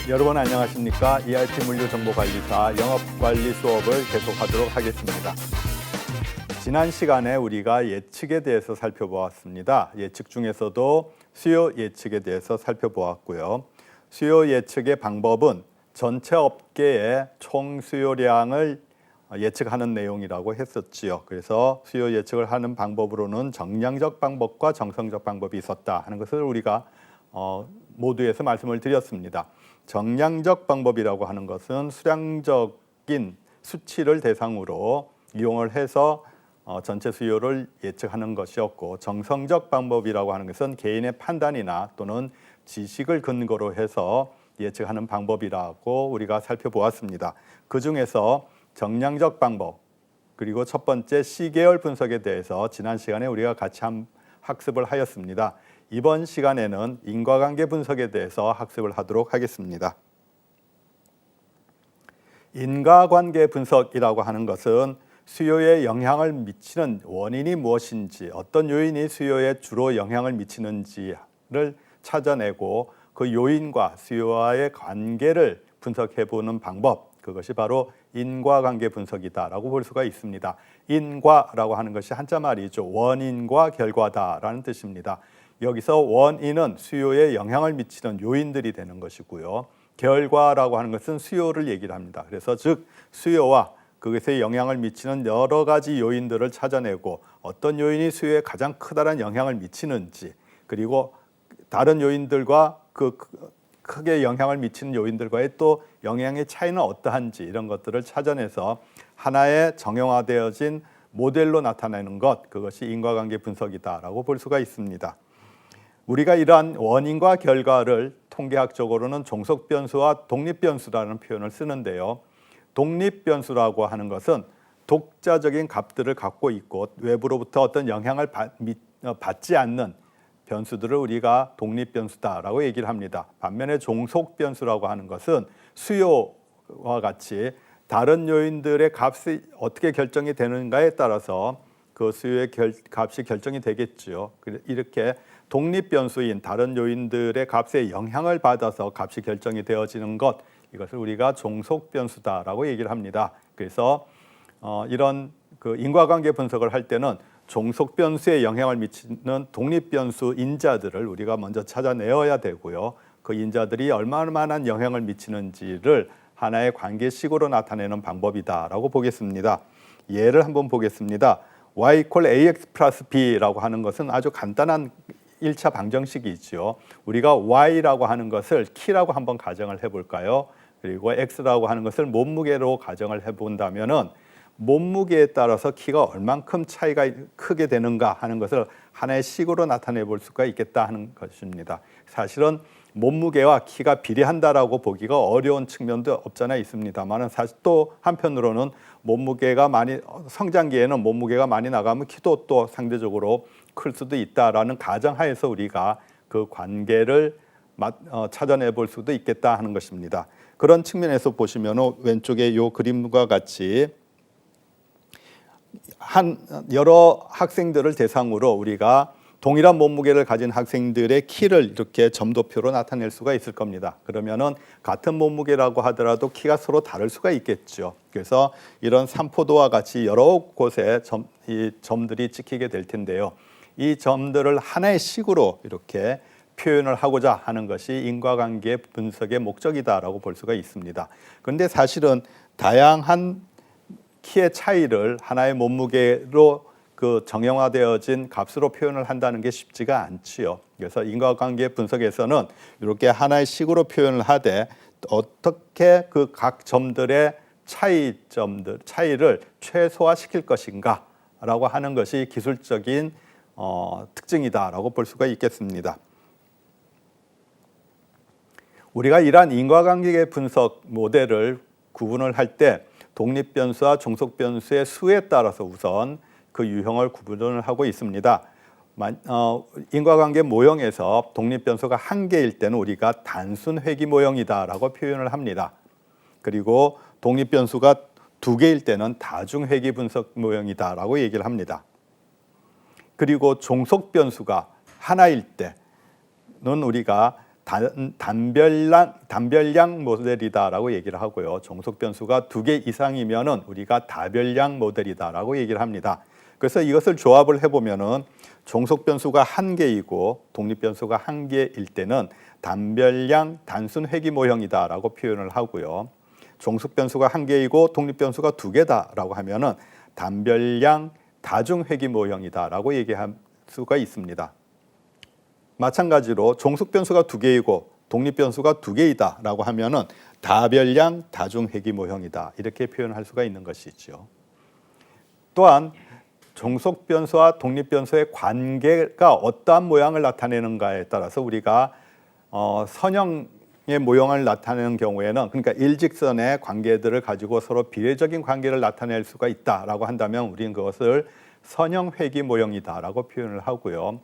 여러분 안녕하십니까? EIT 물류정보관리사 영업관리 수업을 계속하도록 하겠습니다. 지난 시간에 우리가 예측에 대해서 살펴보았습니다. 예측 중에서도 수요 예측에 대해서 살펴보았고요. 수요 예측의 방법은 전체 업계의 총 수요량을 예측하는 내용이라고 했었지요. 그래서 수요 예측을 하는 방법으로는 정량적 방법과 정성적 방법이 있었다 하는 것을 우리가 모두에서 말씀을 드렸습니다. 정량적 방법이라고 하는 것은 수량적인 수치를 대상으로 이용을 해서 전체 수요를 예측하는 것이었고, 정성적 방법이라고 하는 것은 개인의 판단이나 또는 지식을 근거로 해서 예측하는 방법이라고 우리가 살펴보았습니다. 그 중에서 정량적 방법, 그리고 첫 번째 C계열 분석에 대해서 지난 시간에 우리가 같이 학습을 하였습니다. 이번 시간에는 인과관계 분석에 대해서 학습을 하도록 하겠습니다. 인과관계 분석이라고 하는 것은 수요에 영향을 미치는 원인이 무엇인지, 어떤 요인이 수요에 주로 영향을 미치는지를 찾아내고 그 요인과 수요와의 관계를 분석해보는 방법, 그것이 바로 인과관계 분석이다라고 볼 수가 있습니다. 인과라고 하는 것이 한자 말이죠. 원인과 결과다라는 뜻입니다. 여기서 원인은 수요에 영향을 미치는 요인들이 되는 것이고요. 결과라고 하는 것은 수요를 얘기를 합니다. 그래서 즉 수요와 그것에 영향을 미치는 여러 가지 요인들을 찾아내고 어떤 요인이 수요에 가장 크다는 영향을 미치는지, 그리고 다른 요인들과 크게 영향을 미치는 요인들과의 또 영향의 차이는 어떠한지, 이런 것들을 찾아내서 하나의 정형화되어진 모델로 나타내는 것, 그것이 인과관계 분석이다라고 볼 수가 있습니다. 우리가 이러한 원인과 결과를 통계학적으로는 종속변수와 독립변수라는 표현을 쓰는데요. 독립변수라고 하는 것은 독자적인 값들을 갖고 있고 외부로부터 어떤 영향을 받지 않는 변수들을 우리가 독립변수다라고 얘기를 합니다. 반면에 종속변수라고 하는 것은 수요와 같이 다른 요인들의 값이 어떻게 결정이 되는가에 따라서 그 수요의 값이 결정이 되겠죠. 이렇게 독립변수인 다른 요인들의 값에 영향을 받아서 값이 결정이 되어지는 것, 이것을 우리가 종속변수다라고 얘기를 합니다. 그래서 이런 인과관계 분석을 할 때는 종속변수에 영향을 미치는 독립변수 인자들을 우리가 먼저 찾아내어야 되고요. 그 인자들이 얼마나 영향을 미치는지를 하나의 관계식으로 나타내는 방법이다라고 보겠습니다. 예를 한번 보겠습니다. y = ax 플러스 b라고 하는 것은 아주 간단한 1차 방정식이죠. 우리가 y라고 하는 것을 키라고 한번 가정을 해볼까요? 그리고 x라고 하는 것을 몸무게로 가정을 해본다면은 몸무게에 따라서 키가 얼만큼 차이가 크게 되는가 하는 것을 하나의 식으로 나타내 볼 수가 있겠다 하는 것입니다. 사실은 몸무게와 키가 비례한다라고 보기가 어려운 측면도 없잖아 있습니다만, 사실 또 한편으로는 몸무게가 많이 성장기에는 몸무게가 많이 나가면 키도 또 상대적으로 클 수도 있다라는 가정하에서 우리가 그 관계를 찾아내 볼 수도 있겠다 하는 것입니다. 그런 측면에서 보시면 왼쪽에 이 그림과 같이 여러 학생들을 대상으로 우리가 동일한 몸무게를 가진 학생들의 키를 이렇게 점도표로 나타낼 수가 있을 겁니다. 그러면은 같은 몸무게라고 하더라도 키가 서로 다를 수가 있겠죠. 그래서 이런 삼포도와 같이 여러 곳에 이 점들이 찍히게 될 텐데요. 이 점들을 하나의 식으로 이렇게 표현을 하고자 하는 것이 인과관계 분석의 목적이다라고 볼 수가 있습니다. 그런데 사실은 다양한 키의 차이를 하나의 몸무게로 정형화되어진 값으로 표현을 한다는 게 쉽지가 않지요. 그래서 인과관계 분석에서는 이렇게 하나의 식으로 표현을 하되 어떻게 그 각 점들의 차이를 최소화시킬 것인가라고 하는 것이 기술적인 특징이다라고 볼 수가 있겠습니다. 우리가 이러한 인과관계 분석 모델을 구분을 할 때 독립변수와 종속변수의 수에 따라서 우선 그 유형을 구분을 하고 있습니다. 인과관계 모형에서 독립변수가 한 개일 때는 우리가 단순 회귀 모형이다라고 표현을 합니다. 그리고 독립변수가 두 개일 때는 다중 회귀 분석 모형이다라고 얘기를 합니다. 그리고 종속변수가 하나일 때는 우리가 단별량 모델이다라고 얘기를 하고요. 종속 변수가 2개 이상이면은 우리가 다별량 모델이다라고 얘기를 합니다. 그래서 이것을 조합을 해보면은 종속 변수가 1개이고 독립 변수가 1개일 때는 단별량 단순 회귀 모형이다라고 표현을 하고요. 종속 변수가 1개이고 독립 변수가 2개다라고 하면은 단별량 다중 회귀 모형이다라고 얘기할 수가 있습니다. 마찬가지로 종속 변수가 2개이고 독립 변수가 2개이다라고 하면은 다별량 다중 회귀 모형이다 이렇게 표현할 수가 있는 것이죠. 또한 종속 변수와 독립 변수의 관계가 어떠한 모양을 나타내는가에 따라서 우리가 선형의 모형을 나타내는 경우에는 그러니까 일직선의 관계들을 가지고 서로 비례적인 관계를 나타낼 수가 있다라고 한다면 우리는 그것을 선형 회귀 모형이다라고 표현을 하고요.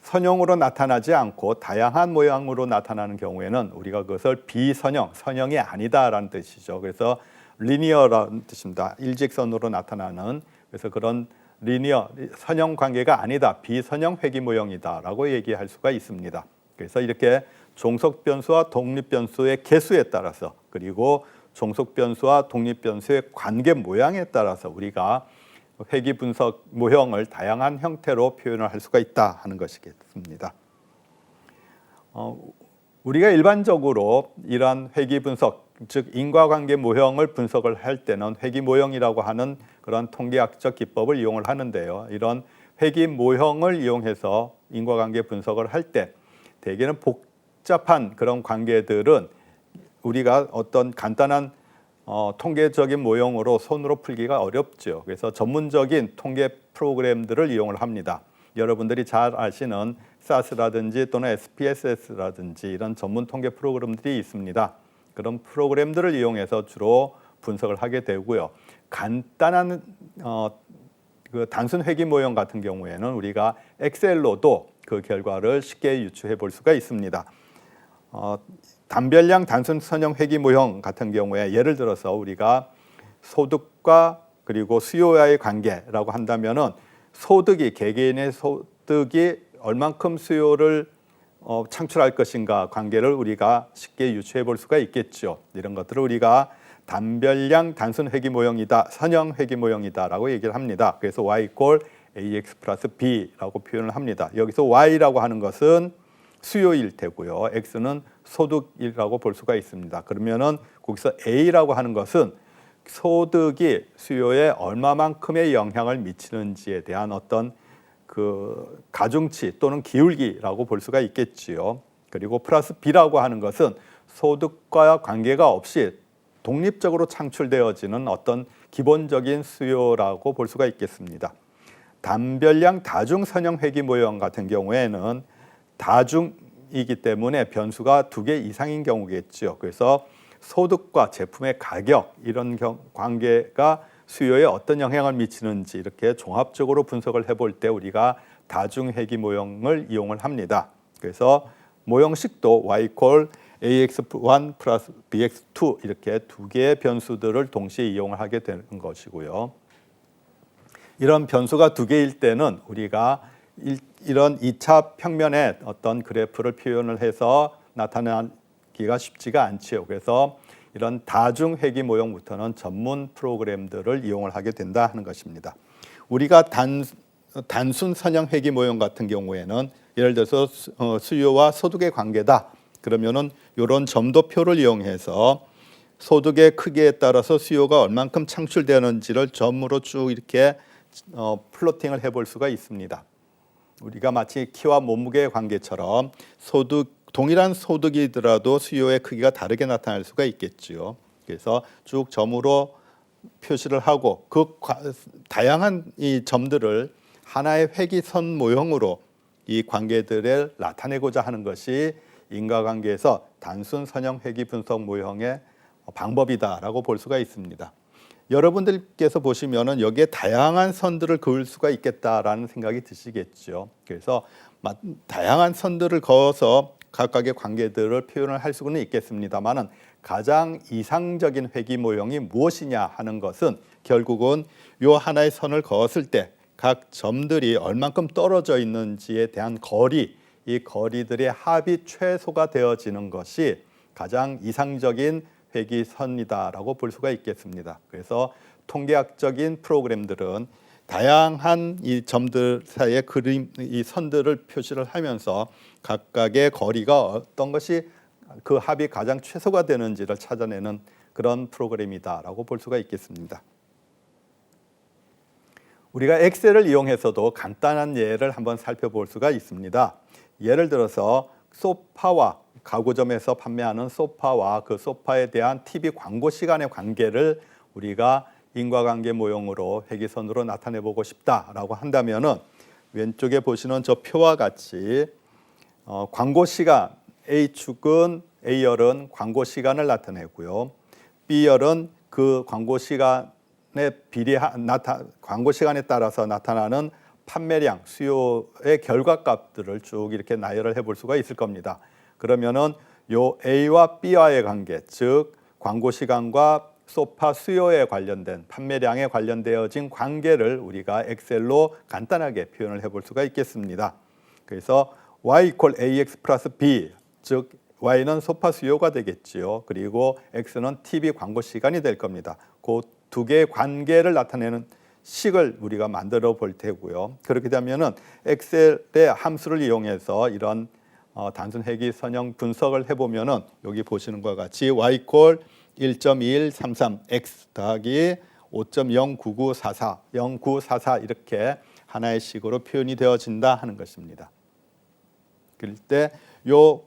선형으로 나타나지 않고 다양한 모양으로 나타나는 경우에는 우리가 그것을 비선형, 선형이 아니다라는 뜻이죠. 그래서 리니어라는 뜻입니다. 일직선으로 나타나는 그래서 그런 리니어, 선형 관계가 아니다, 비선형 회귀 모형이다라고 얘기할 수가 있습니다. 그래서 이렇게 종속 변수와 독립 변수의 개수에 따라서 그리고 종속 변수와 독립 변수의 관계 모양에 따라서 우리가 회귀 분석 모형을 다양한 형태로 표현을 할 수가 있다 하는 것이겠습니다. 우리가 일반적으로 이러한 회귀 분석, 즉 인과관계 모형을 분석을 할 때는 회귀 모형이라고 하는 그런 통계학적 기법을 이용을 하는데요. 이런 회귀 모형을 이용해서 인과관계 분석을 할 때 대개는 복잡한 그런 관계들은 우리가 어떤 간단한 통계적인 모형으로 손으로 풀기가 어렵죠. 그래서 전문적인 통계 프로그램들을 이용을 합니다. 여러분들이 잘 아시는 SAS라든지 또는 SPSS라든지 이런 전문 통계 프로그램들이 있습니다. 그런 프로그램들을 이용해서 주로 분석을 하게 되고요. 간단한 그 단순 회귀 모형 같은 경우에는 우리가 엑셀로도 그 결과를 쉽게 유추해 볼 수가 있습니다. 단별량 단순 선형 회귀 모형 같은 경우에 예를 들어서 우리가 소득과 그리고 수요와의 관계라고 한다면은 소득이 개개인의 소득이 얼만큼 수요를 창출할 것인가 관계를 우리가 쉽게 유추해 볼 수가 있겠죠. 이런 것들을 우리가 단별량 단순 회귀 모형이다, 선형 회귀 모형이다라고 얘기를 합니다. 그래서 y = ax 플러스 b라고 표현을 합니다. 여기서 y라고 하는 것은 수요일 테고요. x는 소득이라고 볼 수가 있습니다. 그러면은 거기서 a라고 하는 것은 소득이 수요에 얼마만큼의 영향을 미치는지에 대한 어떤 그 가중치 또는 기울기라고 볼 수가 있겠지요. 그리고 플러스 b라고 하는 것은 소득과 관계가 없이 독립적으로 창출되어지는 어떤 기본적인 수요라고 볼 수가 있겠습니다. 단별량 다중 선형 회귀 모형 같은 경우에는 다중이기 때문에 변수가 2개 이상인 경우겠죠. 그래서 소득과 제품의 가격 이런 관계가 수요에 어떤 영향을 미치는지 이렇게 종합적으로 분석을 해볼 때 우리가 다중 회귀 모형을 이용을 합니다. 그래서 모형식도 y = ax1 플러스 bx2 이렇게 2개의 변수들을 동시에 이용을 하게 되는 것이고요. 이런 변수가 2개일 때는 우리가 이런 2차 평면의 어떤 그래프를 표현을 해서 나타내기가 쉽지가 않지요. 그래서 이런 다중 회귀 모형부터는 전문 프로그램들을 이용을 하게 된다 하는 것입니다. 우리가 단순 선형 회귀 모형 같은 경우에는 예를 들어서 수요와 소득의 관계다. 그러면은 이런 점도표를 이용해서 소득의 크기에 따라서 수요가 얼만큼 창출되는지를 점으로 쭉 이렇게 플로팅을 해볼 수가 있습니다. 우리가 마치 키와 몸무게의 관계처럼 동일한 소득이더라도 수요의 크기가 다르게 나타날 수가 있겠지요. 그래서 쭉 점으로 표시를 하고 그 다양한 이 점들을 하나의 회귀선 모형으로 이 관계들을 나타내고자 하는 것이 인과관계에서 단순 선형 회귀 분석 모형의 방법이다라고 볼 수가 있습니다. 여러분들께서 보시면은 여기에 다양한 선들을 그을 수가 있겠다라는 생각이 드시겠죠. 그래서 다양한 선들을 그어서 각각의 관계들을 표현을 할 수는 있겠습니다만은 가장 이상적인 회귀 모형이 무엇이냐 하는 것은 결국은 요 하나의 선을 그었을 때 각 점들이 얼만큼 떨어져 있는지에 대한 거리 이 거리들의 합이 최소가 되어지는 것이 가장 이상적인 회기선이다라고 볼 수가 있겠습니다. 그래서 통계학적인 프로그램들은 다양한 이 점들 사이의 이 선들을 표시를 하면서 각각의 거리가 어떤 것이 그 합이 가장 최소가 되는지를 찾아내는 그런 프로그램이다라고 볼 수가 있겠습니다. 우리가 엑셀을 이용해서도 간단한 예를 한번 살펴볼 수가 있습니다. 예를 들어서 소파와 가구점에서 판매하는 소파와 그 소파에 대한 TV 광고 시간의 관계를 우리가 인과관계 모형으로 회기선으로 나타내 보고 싶다라고 한다면은 왼쪽에 보시는 저 표와 같이 광고 시간 A축은 A열은 광고 시간을 나타내고요. B열은 그 광고 시간에 광고 시간에 따라서 나타나는 판매량, 수요의 결과값들을 쭉 이렇게 나열을 해볼 수가 있을 겁니다. 그러면은 요 A와 B와의 관계, 즉 광고 시간과 소파 수요에 관련된 판매량에 관련되어진 관계를 우리가 엑셀로 간단하게 표현을 해볼 수가 있겠습니다. 그래서 y = ax 플러스 b, 즉 y는 소파 수요가 되겠지요. 그리고 x는 TV 광고 시간이 될 겁니다. 그 두 개의 관계를 나타내는 식을 우리가 만들어 볼 테고요. 그렇게 되면은 엑셀의 함수를 이용해서 이런 단순 회기선형 분석을 해보면은 여기 보시는 것과 같이 y = 1.2133x 더하기 5.09944, 0944 이렇게 하나의 식으로 표현이 되어진다 하는 것입니다. 그럴 때 요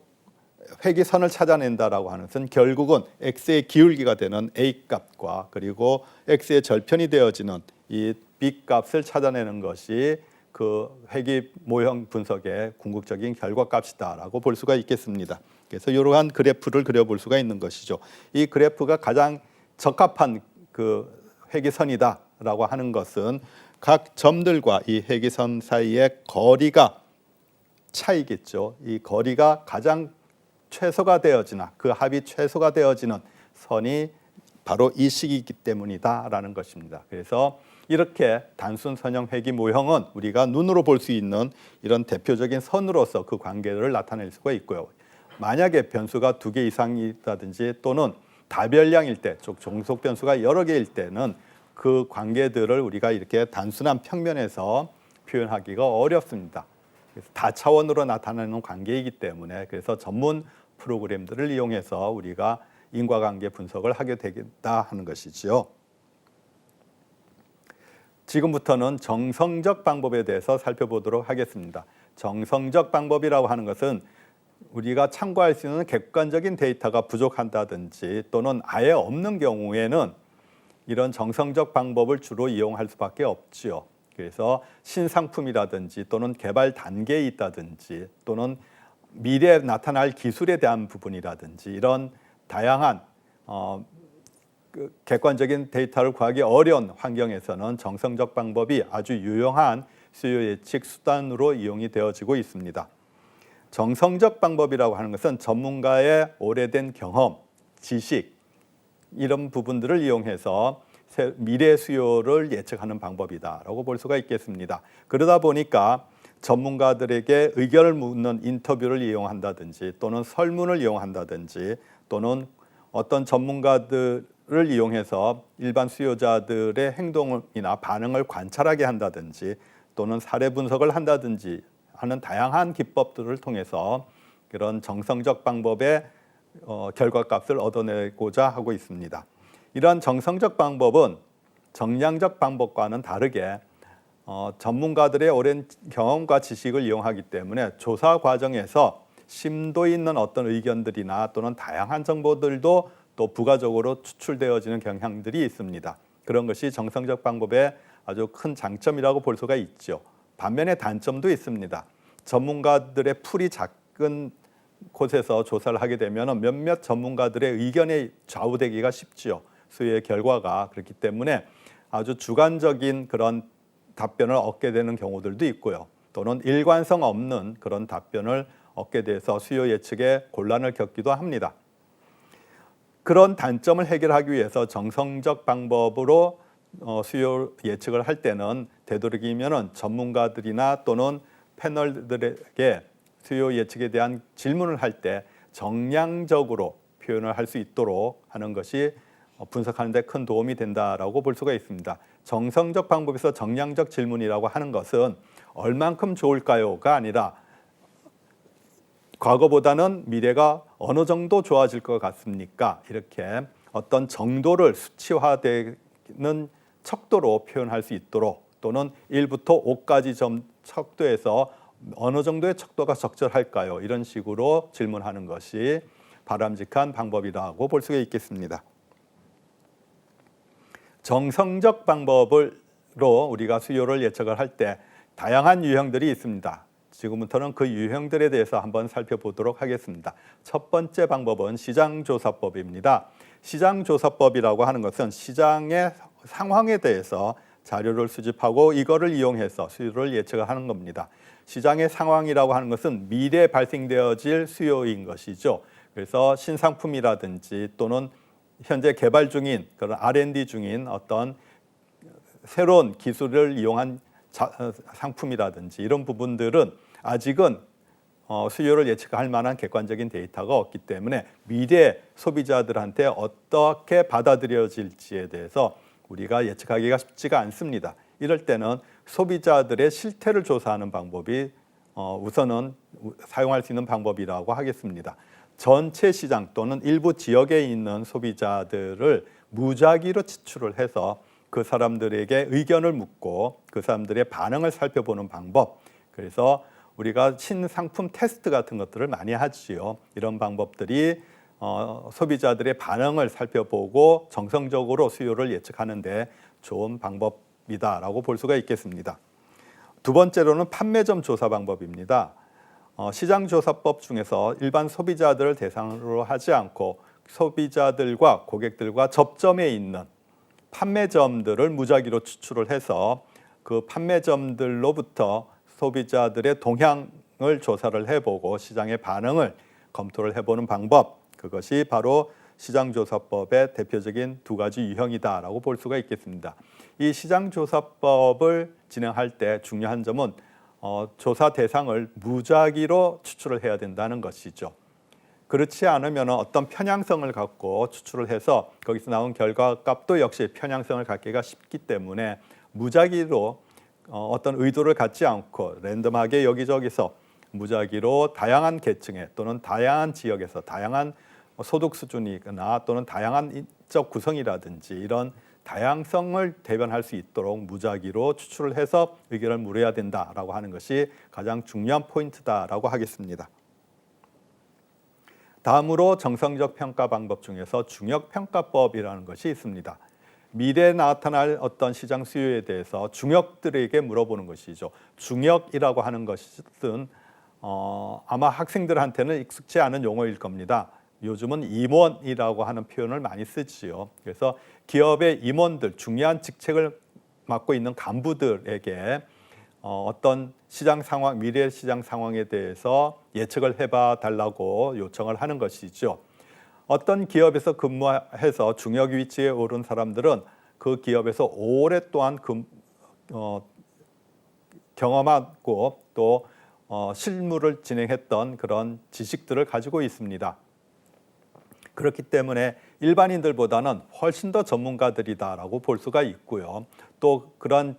회기선을 찾아낸다라고 하는 것은 결국은 x의 기울기가 되는 a 값과 그리고 x의 절편이 되어지는 이 b 값을 찾아내는 것이 그 회기 모형 분석의 궁극적인 결과값이다라고 볼 수가 있겠습니다. 그래서 이러한 그래프를 그려볼 수가 있는 것이죠. 이 그래프가 가장 적합한 그 회기선이다라고 하는 것은 각 점들과 이 회기선 사이의 거리가 차이겠죠. 이 거리가 가장 최소가 되어지나 그 합이 최소가 되어지는 선이 바로 이 식이기 때문이다라는 것입니다. 그래서 이렇게 단순 선형 회기 모형은 우리가 눈으로 볼 수 있는 이런 대표적인 선으로서 그 관계를 나타낼 수가 있고요. 만약에 변수가 2개 이상이 있다든지 또는 다별량일 때, 즉 종속 변수가 여러 개일 때는 그 관계들을 우리가 이렇게 단순한 평면에서 표현하기가 어렵습니다. 그래서 다차원으로 나타나는 관계이기 때문에 그래서 전문 프로그램들을 이용해서 우리가 인과관계 분석을 하게 되겠다 하는 것이지요. 지금부터는 정성적 방법에 대해서 살펴보도록 하겠습니다. 정성적 방법이라고 하는 것은 우리가 참고할 수 있는 객관적인 데이터가 부족한다든지 또는 아예 없는 경우에는 이런 정성적 방법을 주로 이용할 수밖에 없지요. 그래서 신상품이라든지 또는 개발 단계에 있다든지 또는 미래에 나타날 기술에 대한 부분이라든지 이런 다양한 객관적인 데이터를 구하기 어려운 환경에서는 정성적 방법이 아주 유용한 수요 예측 수단으로 이용이 되어지고 있습니다. 정성적 방법이라고 하는 것은 전문가의 오래된 경험, 지식 이런 부분들을 이용해서 미래 수요를 예측하는 방법이다라고 볼 수가 있겠습니다. 그러다 보니까 전문가들에게 의견을 묻는 인터뷰를 이용한다든지 또는 설문을 이용한다든지 또는 어떤 전문가들을 이용해서 일반 수요자들의 행동이나 반응을 관찰하게 한다든지 또는 사례 분석을 한다든지 하는 다양한 기법들을 통해서 그런 정성적 방법의 결과값을 얻어내고자 하고 있습니다. 이러한 정성적 방법은 정량적 방법과는 다르게 전문가들의 오랜 경험과 지식을 이용하기 때문에 조사 과정에서 심도 있는 어떤 의견들이나 또는 다양한 정보들도 또 부가적으로 추출되어지는 경향들이 있습니다. 그런 것이 정성적 방법의 아주 큰 장점이라고 볼 수가 있죠. 반면에 단점도 있습니다. 전문가들의 풀이 작은 곳에서 조사를 하게 되면 몇몇 전문가들의 의견에 좌우되기가 쉽지요. 수요의 결과가 그렇기 때문에 아주 주관적인 그런 답변을 얻게 되는 경우들도 있고요. 또는 일관성 없는 그런 답변을 얻게 돼서 수요 예측에 곤란을 겪기도 합니다. 그런 단점을 해결하기 위해서 정성적 방법으로 수요 예측을 할 때는 되도록이면 전문가들이나 또는 패널들에게 수요 예측에 대한 질문을 할 때 정량적으로 표현을 할 수 있도록 하는 것이 분석하는 데 큰 도움이 된다라고 볼 수가 있습니다. 정성적 방법에서 정량적 질문이라고 하는 것은 얼만큼 좋을까요가 아니라 과거보다는 미래가 어느 정도 좋아질 것 같습니까? 이렇게 어떤 정도를 수치화되는 척도로 표현할 수 있도록, 또는 1부터 5까지 척도에서 어느 정도의 척도가 적절할까요? 이런 식으로 질문하는 것이 바람직한 방법이라고 볼 수가 있겠습니다. 정성적 방법으로 우리가 수요를 예측을 할 때 다양한 유형들이 있습니다. 지금부터는 그 유형들에 대해서 한번 살펴보도록 하겠습니다. 첫 번째 방법은 시장조사법입니다. 시장조사법이라고 하는 것은 시장의 상황에 대해서 자료를 수집하고 이거를 이용해서 수요를 예측을 하는 겁니다. 시장의 상황이라고 하는 것은 미래에 발생되어질 수요인 것이죠. 그래서 신상품이라든지 또는 현재 개발 중인 그런 R&D 중인 어떤 새로운 기술을 이용한 상품이라든지 이런 부분들은 아직은 수요를 예측할 만한 객관적인 데이터가 없기 때문에 미래 소비자들한테 어떻게 받아들여질지에 대해서 우리가 예측하기가 쉽지가 않습니다. 이럴 때는 소비자들의 실태를 조사하는 방법이 우선은 사용할 수 있는 방법이라고 하겠습니다. 전체 시장 또는 일부 지역에 있는 소비자들을 무작위로 치출을 해서 그 사람들에게 의견을 묻고 그 사람들의 반응을 살펴보는 방법. 그래서 우리가 신상품 테스트 같은 것들을 많이 하지요. 이런 방법들이 소비자들의 반응을 살펴보고 정성적으로 수요를 예측하는 데 좋은 방법이다라고 볼 수가 있겠습니다. 두 번째로는 판매점 조사 방법입니다. 시장조사법 중에서 일반 소비자들을 대상으로 하지 않고 소비자들과 고객들과 접점에 있는 판매점들을 무작위로 추출을 해서 그 판매점들로부터 소비자들의 동향을 조사를 해보고 시장의 반응을 검토를 해보는 방법, 그것이 바로 시장조사법의 대표적인 두 가지 유형이다라고 볼 수가 있겠습니다. 이 시장조사법을 진행할 때 중요한 점은 조사 대상을 무작위로 추출을 해야 된다는 것이죠. 그렇지 않으면 어떤 편향성을 갖고 추출을 해서 거기서 나온 결과값도 역시 편향성을 갖기가 쉽기 때문에 무작위로 어떤 의도를 갖지 않고 랜덤하게 여기저기서 무작위로 다양한 계층에 또는 다양한 지역에서 다양한 소득 수준이거나 또는 다양한 인적 구성이라든지 이런 다양성을 대변할 수 있도록 무작위로 추출을 해서 의견을 물어야 된다라고 하는 것이 가장 중요한 포인트다라고 하겠습니다. 다음으로 정성적 평가 방법 중에서 중역평가법이라는 것이 있습니다. 미래에 나타날 어떤 시장 수요에 대해서 중역들에게 물어보는 것이죠. 중역이라고 하는 것은 아마 학생들한테는 익숙치 않은 용어일 겁니다. 요즘은 임원이라고 하는 표현을 많이 쓰지요. 그래서 기업의 임원들, 중요한 직책을 맡고 있는 간부들에게 어떤 시장 상황, 미래 시장 상황에 대해서 예측을 해봐 달라고 요청을 하는 것이죠. 어떤 기업에서 근무해서 중역 위치에 오른 사람들은 그 기업에서 오랫동안 경험하고 또 실무를 진행했던 그런 지식들을 가지고 있습니다. 그렇기 때문에 일반인들보다는 훨씬 더 전문가들이다라고 볼 수가 있고요. 또 그런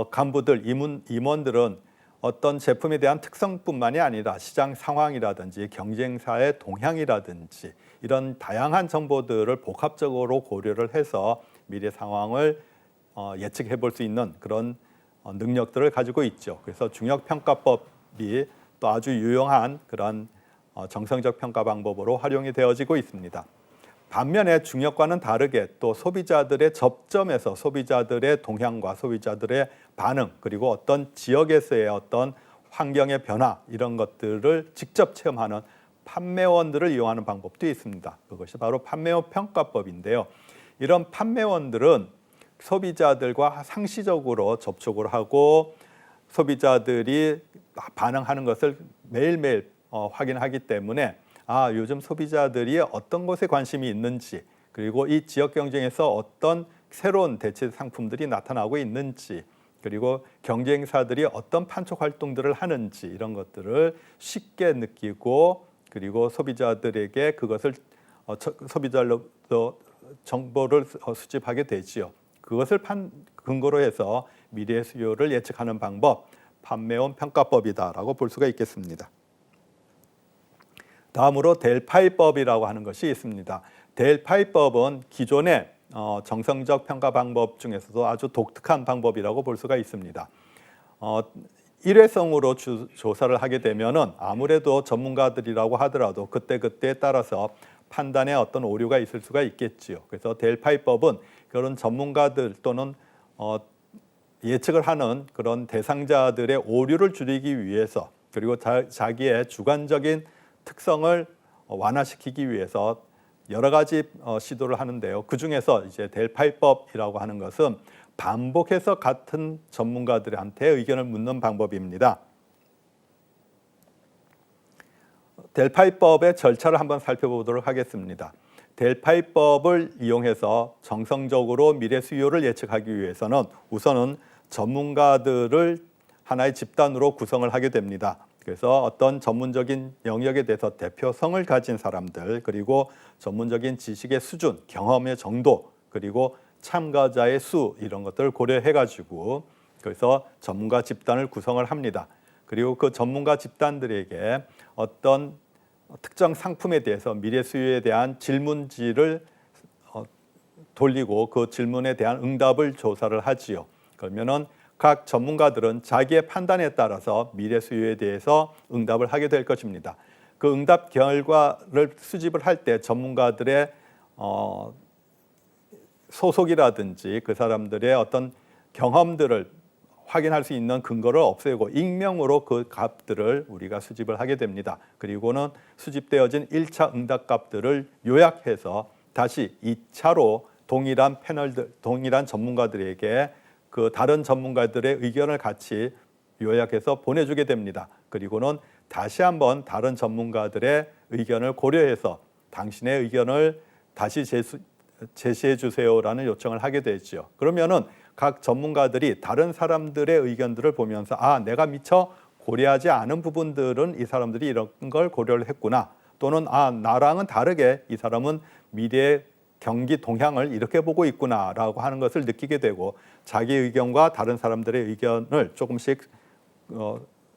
간부들, 임원들은 어떤 제품에 대한 특성뿐만이 아니라 시장 상황이라든지 경쟁사의 동향이라든지 이런 다양한 정보들을 복합적으로 고려를 해서 미래 상황을 예측해 볼 수 있는 그런 능력들을 가지고 있죠. 그래서 중역평가법이 또 아주 유용한 그런 정성적 평가 방법으로 활용이 되어지고 있습니다. 반면에 중역과는 다르게 또 소비자들의 접점에서 소비자들의 동향과 소비자들의 반응 그리고 어떤 지역에서의 어떤 환경의 변화 이런 것들을 직접 체험하는 판매원들을 이용하는 방법도 있습니다. 그것이 바로 판매원 평가법인데요. 이런 판매원들은 소비자들과 상시적으로 접촉을 하고 소비자들이 반응하는 것을 매일매일 확인하기 때문에 요즘 소비자들이 어떤 것에 관심이 있는지 그리고 이 지역 경쟁에서 어떤 새로운 대체 상품들이 나타나고 있는지 그리고 경쟁사들이 어떤 판촉 활동들을 하는지 이런 것들을 쉽게 느끼고 그리고 소비자들에게 그것을 소비자로부터 정보를 수집하게 되지요. 그것을 근거로 해서 미래 수요를 예측하는 방법, 판매원 평가법이다라고 볼 수가 있겠습니다. 다음으로 델파이법이라고 하는 것이 있습니다. 델파이법은 기존의 정성적 평가 방법 중에서도 아주 독특한 방법이라고 볼 수가 있습니다. 일회성으로 조사를 하게 되면은 아무래도 전문가들이라고 하더라도 그때그때에 따라서 판단에 어떤 오류가 있을 수가 있겠지요. 그래서 델파이법은 그런 전문가들 또는 예측을 하는 그런 대상자들의 오류를 줄이기 위해서 그리고 자기의 주관적인 특성을 완화시키기 위해서 여러 가지 시도를 하는데요. 그 중에서 이제 델파이법이라고 하는 것은 반복해서 같은 전문가들한테 의견을 묻는 방법입니다. 델파이법의 절차를 한번 살펴보도록 하겠습니다. 델파이법을 이용해서 정성적으로 미래 수요를 예측하기 위해서는 우선은 전문가들을 하나의 집단으로 구성을 하게 됩니다. 그래서 어떤 전문적인 영역에 대해서 대표성을 가진 사람들, 그리고 전문적인 지식의 수준, 경험의 정도, 그리고 참가자의 수 이런 것들을 고려해가지고 그래서 전문가 집단을 구성을 합니다. 그리고 그 전문가 집단들에게 어떤 특정 상품에 대해서 미래 수요에 대한 질문지를 돌리고 그 질문에 대한 응답을 조사를 하지요. 그러면은 각 전문가들은 자기의 판단에 따라서 미래 수요에 대해서 응답을 하게 될 것입니다. 그 응답 결과를 수집을 할 때 전문가들의 소속이라든지 그 사람들의 어떤 경험들을 확인할 수 있는 근거를 없애고 익명으로 그 값들을 우리가 수집을 하게 됩니다. 그리고는 수집되어진 1차 응답 값들을 요약해서 다시 2차로 동일한 패널들, 동일한 전문가들에게 그 다른 전문가들의 의견을 같이 요약해서 보내주게 됩니다. 그리고는 다시 한번 다른 전문가들의 의견을 고려해서 당신의 의견을 다시 제시해 주세요라는 요청을 하게 되죠. 그러면은 각 전문가들이 다른 사람들의 의견들을 보면서 내가 미처 고려하지 않은 부분들은 이 사람들이 이런 걸 고려를 했구나. 또는 나랑은 다르게 이 사람은 미래의 경기 동향을 이렇게 보고 있구나라고 하는 것을 느끼게 되고 자기 의견과 다른 사람들의 의견을 조금씩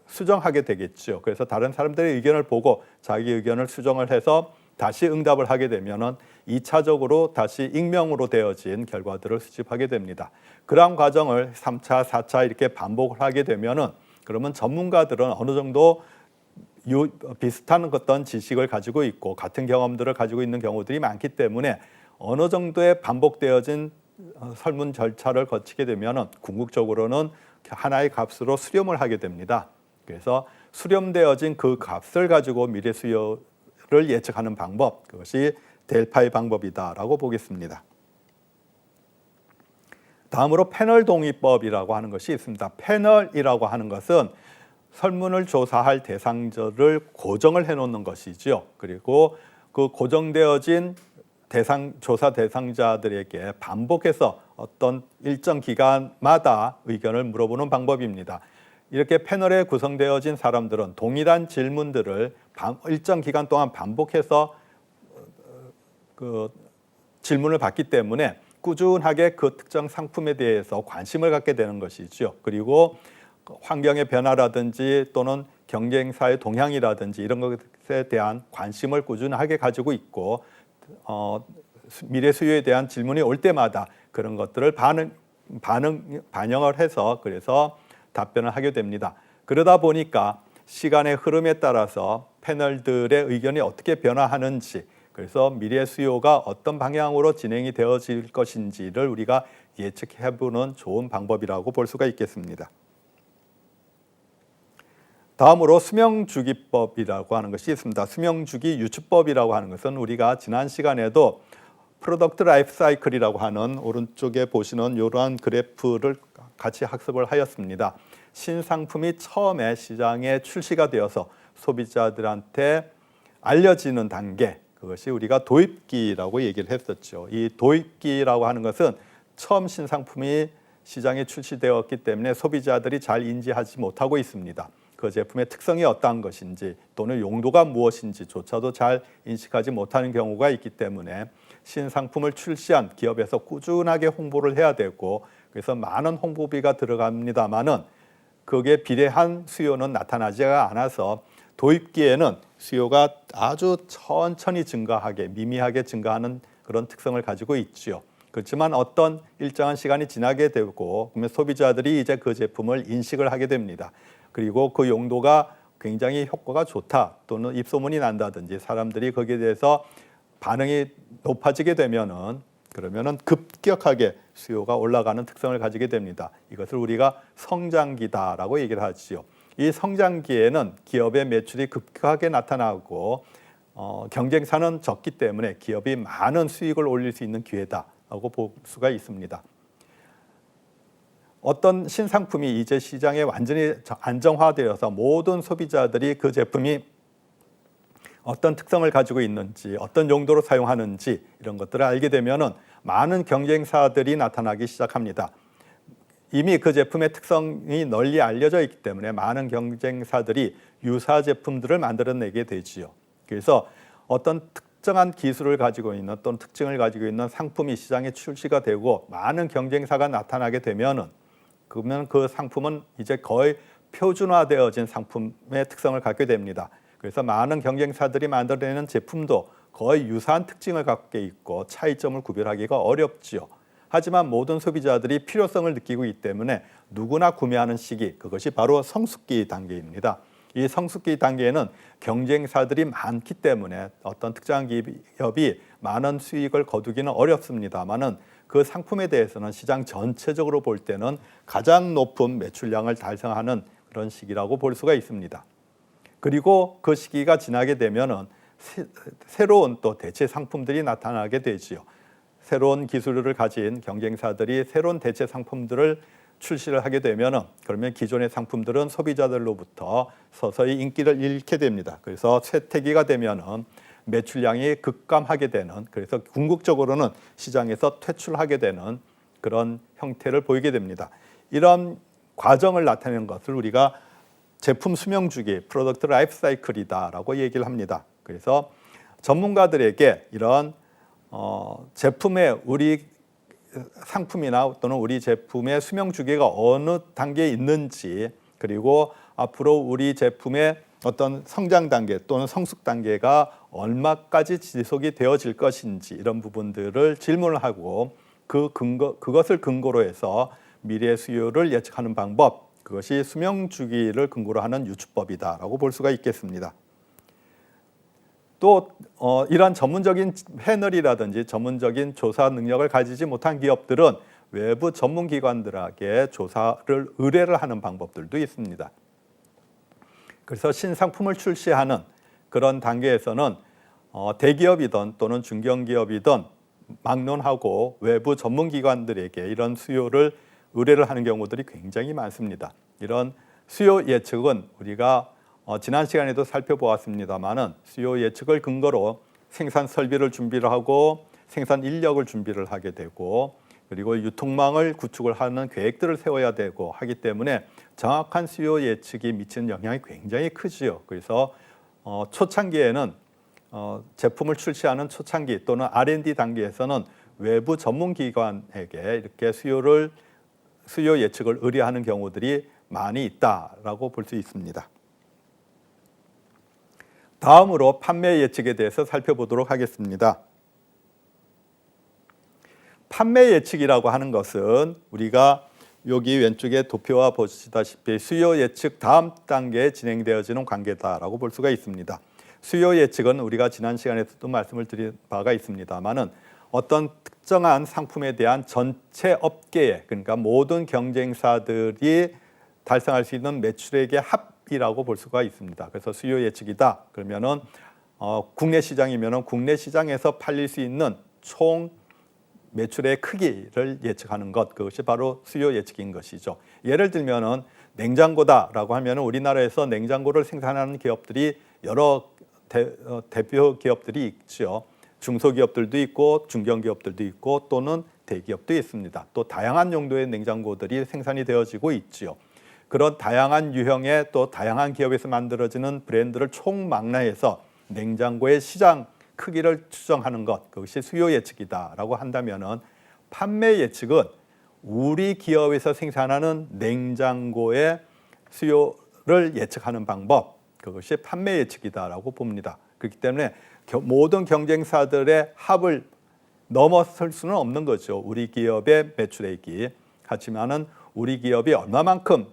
수정하게 되겠죠. 그래서 다른 사람들의 의견을 보고 자기 의견을 수정을 해서 다시 응답을 하게 되면은 2차적으로 다시 익명으로 되어진 결과들을 수집하게 됩니다. 그러한 과정을 3차, 4차 이렇게 반복을 하게 되면은 그러면 전문가들은 어느 정도 비슷한 어떤 지식을 가지고 있고 같은 경험들을 가지고 있는 경우들이 많기 때문에 어느 정도의 반복되어진 설문 절차를 거치게 되면은 궁극적으로는 하나의 값으로 수렴을 하게 됩니다. 그래서 수렴되어진 그 값을 가지고 미래 수요를 예측하는 방법, 그것이 델파이 방법이다라고 보겠습니다. 다음으로 패널 동의법이라고 하는 것이 있습니다. 패널이라고 하는 것은 설문을 조사할 대상자를 고정을 해놓는 것이죠. 그리고 그 고정되어진 조사 대상자들에게 반복해서 어떤 일정 기간마다 의견을 물어보는 방법입니다. 이렇게 패널에 구성되어진 사람들은 동일한 질문들을 일정 기간 동안 반복해서 그 질문을 받기 때문에 꾸준하게 그 특정 상품에 대해서 관심을 갖게 되는 것이죠. 그리고 환경의 변화라든지 또는 경쟁사의 동향이라든지 이런 것에 대한 관심을 꾸준하게 가지고 있고 미래 수요에 대한 질문이 올 때마다 그런 것들을 반영을 해서 그래서 답변을 하게 됩니다. 그러다 보니까 시간의 흐름에 따라서 패널들의 의견이 어떻게 변화하는지 그래서 미래 수요가 어떤 방향으로 진행이 되어질 것인지를 우리가 예측해보는 좋은 방법이라고 볼 수가 있겠습니다. 다음으로 수명주기법이라고 하는 것이 있습니다. 수명주기 유추법이라고 하는 것은 우리가 지난 시간에도 프로덕트 라이프 사이클이라고 하는 오른쪽에 보시는 이러한 그래프를 같이 학습을 하였습니다. 신상품이 처음에 시장에 출시가 되어서 소비자들한테 알려지는 단계, 그것이 우리가 도입기라고 얘기를 했었죠. 이 도입기라고 하는 것은 처음 신상품이 시장에 출시되었기 때문에 소비자들이 잘 인지하지 못하고 있습니다. 그 제품의 특성이 어떠한 것인지 또는 용도가 무엇인지조차도 잘 인식하지 못하는 경우가 있기 때문에 신상품을 출시한 기업에서 꾸준하게 홍보를 해야 되고, 그래서 많은 홍보비가 들어갑니다마는 그게 비례한 수요는 나타나지가 않아서 도입기에는 수요가 아주 천천히 증가하게, 미미하게 증가하는 그런 특성을 가지고 있지요. 그렇지만 어떤 일정한 시간이 지나게 되고 그러면 소비자들이 이제 그 제품을 인식을 하게 됩니다. 그리고 그 용도가 굉장히 효과가 좋다 또는 입소문이 난다든지 사람들이 거기에 대해서 반응이 높아지게 되면은 그러면은 급격하게 수요가 올라가는 특성을 가지게 됩니다. 이것을 우리가 성장기다라고 얘기를 하지요. 이 성장기에는 기업의 매출이 급격하게 나타나고 경쟁사는 적기 때문에 기업이 많은 수익을 올릴 수 있는 기회다라고 볼 수가 있습니다. 어떤 신상품이 이제 시장에 완전히 안정화되어서 모든 소비자들이 그 제품이 어떤 특성을 가지고 있는지, 어떤 용도로 사용하는지 이런 것들을 알게 되면은 많은 경쟁사들이 나타나기 시작합니다. 이미 그 제품의 특성이 널리 알려져 있기 때문에 많은 경쟁사들이 유사 제품들을 만들어내게 되지요. 그래서 어떤 특정한 기술을 가지고 있는 또는 특징을 가지고 있는 상품이 시장에 출시가 되고 많은 경쟁사가 나타나게 되면은 그러면 그 상품은 이제 거의 표준화되어진 상품의 특성을 갖게 됩니다. 그래서 많은 경쟁사들이 만들어내는 제품도 거의 유사한 특징을 갖고 있고 차이점을 구별하기가 어렵지요. 하지만 모든 소비자들이 필요성을 느끼고 있기 때문에 누구나 구매하는 시기, 그것이 바로 성숙기 단계입니다. 이 성숙기 단계에는 경쟁사들이 많기 때문에 어떤 특정한 기업이 많은 수익을 거두기는 어렵습니다만은 그 상품에 대해서는 시장 전체적으로 볼 때는 가장 높은 매출량을 달성하는 그런 시기라고 볼 수가 있습니다. 그리고 그 시기가 지나게 되면은 새로운 또 대체 상품들이 나타나게 되지요. 새로운 기술을 가진 경쟁사들이 새로운 대체 상품들을 출시를 하게 되면은 그러면 기존의 상품들은 소비자들로부터 서서히 인기를 잃게 됩니다. 그래서 쇠퇴기가 되면은 매출량이 급감하게 되는, 그래서 궁극적으로는 시장에서 퇴출하게 되는 그런 형태를 보이게 됩니다. 이런 과정을 나타내는 것을 우리가 제품 수명 주기, 프로덕트 라이프 사이클이다라고 얘기를 합니다. 그래서 전문가들에게 이런 제품의 우리 상품이나 또는 우리 제품의 수명 주기가 어느 단계에 있는지, 그리고 앞으로 우리 제품의 어떤 성장 단계 또는 성숙 단계가 얼마까지 지속이 되어질 것인지 이런 부분들을 질문을 하고 그것을 근거로 해서 미래 수요를 예측하는 방법, 그것이 수명 주기를 근거로 하는 유추법이다라고 볼 수가 있겠습니다. 또 이러한 전문적인 패널이라든지 전문적인 조사 능력을 가지지 못한 기업들은 외부 전문기관들에게 조사를 의뢰를 하는 방법들도 있습니다. 그래서 신상품을 출시하는 그런 단계에서는 대기업이든 또는 중견기업이든 막론하고 외부 전문기관들에게 이런 수요를 의뢰를 하는 경우들이 굉장히 많습니다. 이런 수요 예측은 우리가 지난 시간에도 살펴보았습니다마는 수요 예측을 근거로 생산 설비를 준비를 하고 생산 인력을 준비를 하게 되고 그리고 유통망을 구축을 하는 계획들을 세워야 되고 하기 때문에 정확한 수요 예측이 미치는 영향이 굉장히 크지요. 그래서 초창기에는 제품을 출시하는 초창기 또는 R&D 단계에서는 외부 전문기관에게 이렇게 수요 예측을 의뢰하는 경우들이 많이 있다라고 볼 수 있습니다. 다음으로 판매 예측에 대해서 살펴보도록 하겠습니다. 판매 예측이라고 하는 것은 우리가 여기 왼쪽에 도표와 보시다시피 수요 예측 다음 단계에 진행되어지는 관계다라고 볼 수가 있습니다. 수요 예측은 우리가 지난 시간에서도 말씀을 드린 바가 있습니다만은 어떤 특정한 상품에 대한 전체 업계에, 그러니까 모든 경쟁사들이 달성할 수 있는 매출액의 합이라고 볼 수가 있습니다. 그래서 수요 예측이다 그러면은 국내 시장이면은 국내 시장에서 팔릴 수 있는 총 매출의 크기를 예측하는 것, 그것이 바로 수요 예측인 것이죠. 예를 들면은 냉장고다라고 하면은 우리나라에서 냉장고를 생산하는 기업들이 여러 대표 기업들이 있죠. 중소기업들도 있고 중견기업들도 있고 또는 대기업도 있습니다. 또 다양한 용도의 냉장고들이 생산이 되어지고 있지요. 그런 다양한 유형의 또 다양한 기업에서 만들어지는 브랜드를 총망라해서 냉장고의 시장 크기를 추정하는 것, 그것이 수요 예측이다라고 한다면은 판매 예측은 우리 기업에서 생산하는 냉장고의 수요를 예측하는 방법, 그것이 판매 예측이다라고 봅니다. 그렇기 때문에 모든 경쟁사들의 합을 넘어설 수는 없는 거죠. 우리 기업의 매출액이. 하지만은 우리 기업이 얼마만큼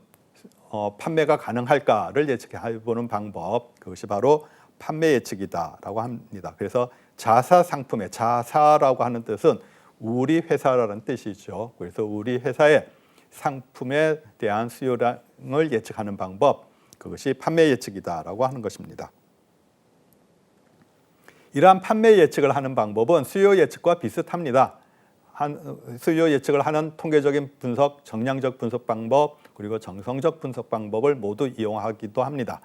판매가 가능할까를 예측해보는 방법, 그것이 바로 판매 예측이다라고 합니다. 그래서 자사 상품의 자사라고 하는 뜻은 우리 회사라는 뜻이죠. 그래서 우리 회사의 상품에 대한 수요량을 예측하는 방법, 그것이 판매 예측이다라고 하는 것입니다. 이러한 판매 예측을 하는 방법은 수요 예측과 비슷합니다. 수요 예측을 하는 통계적인 분석, 정량적 분석 방법, 그리고 정성적 분석 방법을 모두 이용하기도 합니다.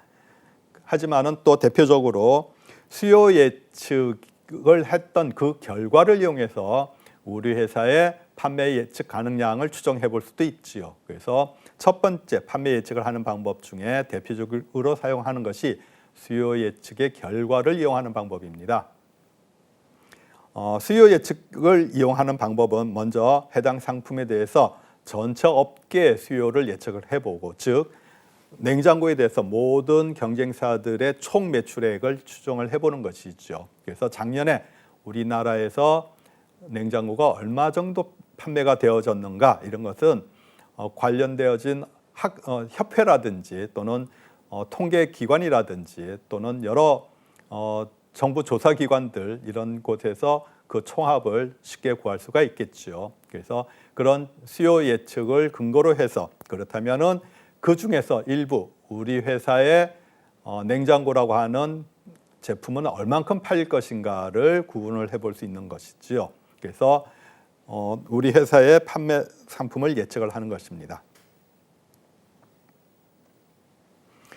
하지만은 또 대표적으로 수요 예측을 했던 그 결과를 이용해서 우리 회사의 판매 예측 가능량을 추정해 볼 수도 있지요. 그래서 첫 번째 판매 예측을 하는 방법 중에 대표적으로 사용하는 것이 수요 예측의 결과를 이용하는 방법입니다. 수요 예측을 이용하는 방법은 먼저 해당 상품에 대해서 전체 업계의 수요를 예측을 해보고, 즉 냉장고에 대해서 모든 경쟁사들의 총 매출액을 추정을 해보는 것이죠. 그래서 작년에 우리나라에서 냉장고가 얼마 정도 판매가 되어졌는가, 이런 것은 관련되어진 협회라든지 또는 통계기관이라든지 또는 여러 정부 조사기관들, 이런 곳에서 그 총합을 쉽게 구할 수가 있겠죠. 그래서 그런 수요 예측을 근거로 해서, 그렇다면은 그 중에서 일부 우리 회사의 냉장고라고 하는 제품은 얼만큼 팔릴 것인가를 구분을 해볼 수 있는 것이지요. 그래서 우리 회사의 판매 상품을 예측을 하는 것입니다.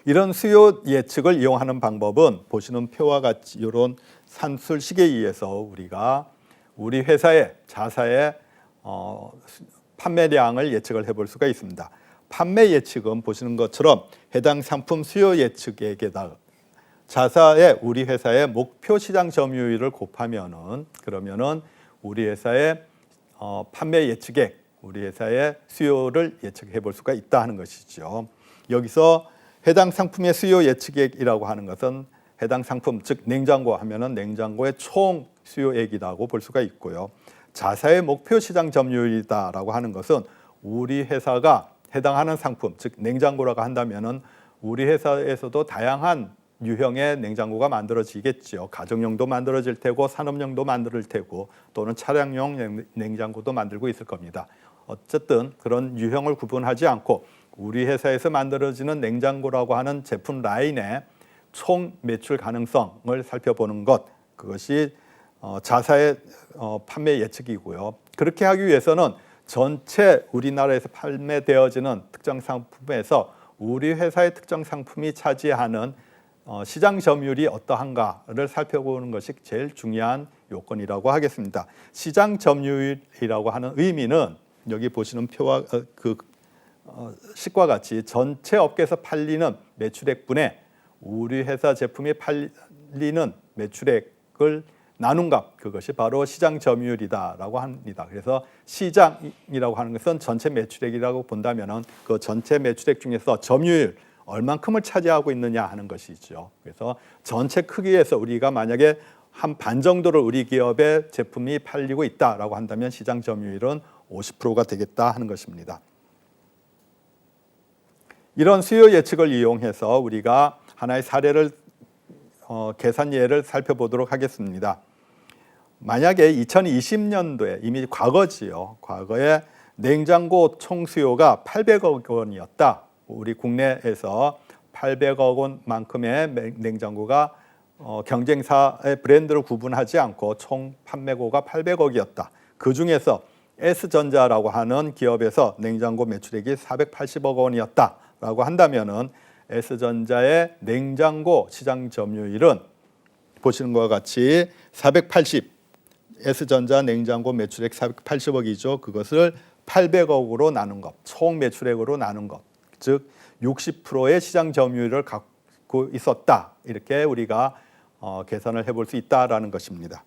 이런 수요 예측을 이용하는 방법은 보시는 표와 같이 이런 산술식에 의해서 우리가 우리 회사의 자사의 판매량을 예측을 해볼 수가 있습니다. 판매 예측은 보시는 것처럼 해당 상품 수요 예측에게다가 자사의 우리 회사의 목표 시장 점유율을 곱하면은, 그러면은 우리 회사의 판매 예측액, 우리 회사의 수요를 예측해 볼 수가 있다 하는 것이죠. 여기서 해당 상품의 수요 예측액이라고 하는 것은 해당 상품, 즉 냉장고 하면은 냉장고의 총 수요액이라고 볼 수가 있고요. 자사의 목표 시장 점유율이다라고 하는 것은 우리 회사가 해당하는 상품, 즉 냉장고라고 한다면은 우리 회사에서도 다양한 유형의 냉장고가 만들어지겠죠. 가정용도 만들어질 테고 산업용도 만들 테고 또는 차량용 냉장고도 만들고 있을 겁니다. 어쨌든 그런 유형을 구분하지 않고 우리 회사에서 만들어지는 냉장고라고 하는 제품 라인의 총 매출 가능성을 살펴보는 것, 그것이 자사의 판매 예측이고요. 그렇게 하기 위해서는 전체 우리나라에서 판매되어지는 특정 상품에서 우리 회사의 특정 상품이 차지하는 시장 점유율이 어떠한가를 살펴보는 것이 제일 중요한 요건이라고 하겠습니다. 시장 점유율이라고 하는 의미는 여기 보시는 표와 식과 같이 전체 업계에서 팔리는 매출액분에 우리 회사 제품이 팔리는 매출액을 나눈 값, 그것이 바로 시장 점유율이다라고 합니다. 그래서 시장이라고 하는 것은 전체 매출액이라고 본다면은 그 전체 매출액 중에서 점유율 얼만큼을 차지하고 있느냐 하는 것이죠. 그래서 전체 크기에서 우리가 만약에 한 반 정도를 우리 기업의 제품이 팔리고 있다라고 한다면 시장 점유율은 50%가 되겠다 하는 것입니다. 이런 수요 예측을 이용해서 우리가 하나의 사례를 계산 예를 살펴보도록 하겠습니다. 만약에 2020년도에 이미 과거지요. 과거에 냉장고 총 수요가 800억 원이었다. 우리 국내에서 800억 원만큼의 냉장고가 경쟁사의 브랜드를 구분하지 않고 총 판매고가 800억이었다. 그 중에서 S전자라고 하는 기업에서 냉장고 매출액이 480억 원이었다라고 한다면은 S전자의 냉장고 시장 점유율은 보시는 것과 같이 S전자 냉장고 매출액 480억이죠. 그것을 800억으로 나눈 것, 총 매출액으로 나눈 것, 즉 60%의 시장 점유율을 갖고 있었다. 이렇게 우리가 계산을 해볼 수 있다라는 것입니다.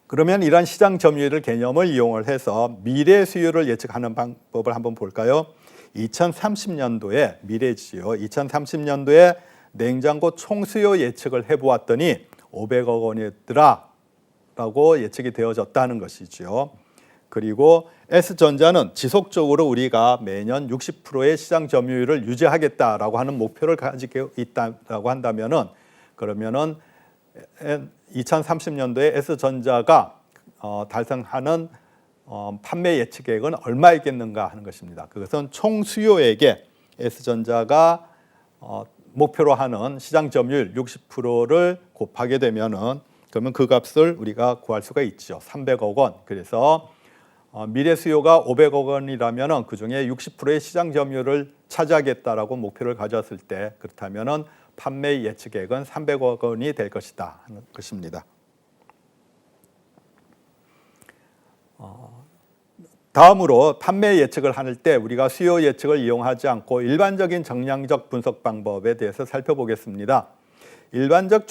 그러면 이런 시장 점유율 개념을 이용을 해서 미래 수요를 예측하는 방법을 한번 볼까요? 2030년도에 미래지요. 2030년도에 냉장고 총 수요 예측을 해보았더니 500억 원이더라라고 예측이 되어졌다는 것이죠. 그리고 S전자는 지속적으로 우리가 매년 60%의 시장 점유율을 유지하겠다라고 하는 목표를 가지고 있다라고 한다면은 그러면은 2030년도에 S전자가 달성하는 판매 예측액은 얼마이겠는가 하는 것입니다. 그것은 총 수요액에 S전자가 목표로 하는 시장 점유율 60%를 곱하게 되면은 그러면 그 값을 우리가 구할 수가 있죠. 300억 원. 그래서 미래 수요가 500억 원이라면은 그 중에 60%의 시장 점유율을 차지하겠다라고 목표를 가졌을 때 그렇다면은 판매 예측액은 300억 원이 될 것이다 하는 것입니다. 다음으로 판매 예측을 할 때 우리가 수요 예측을 이용하지 않고 일반적인 정량적 분석 방법에 대해서 살펴보겠습니다. 일반적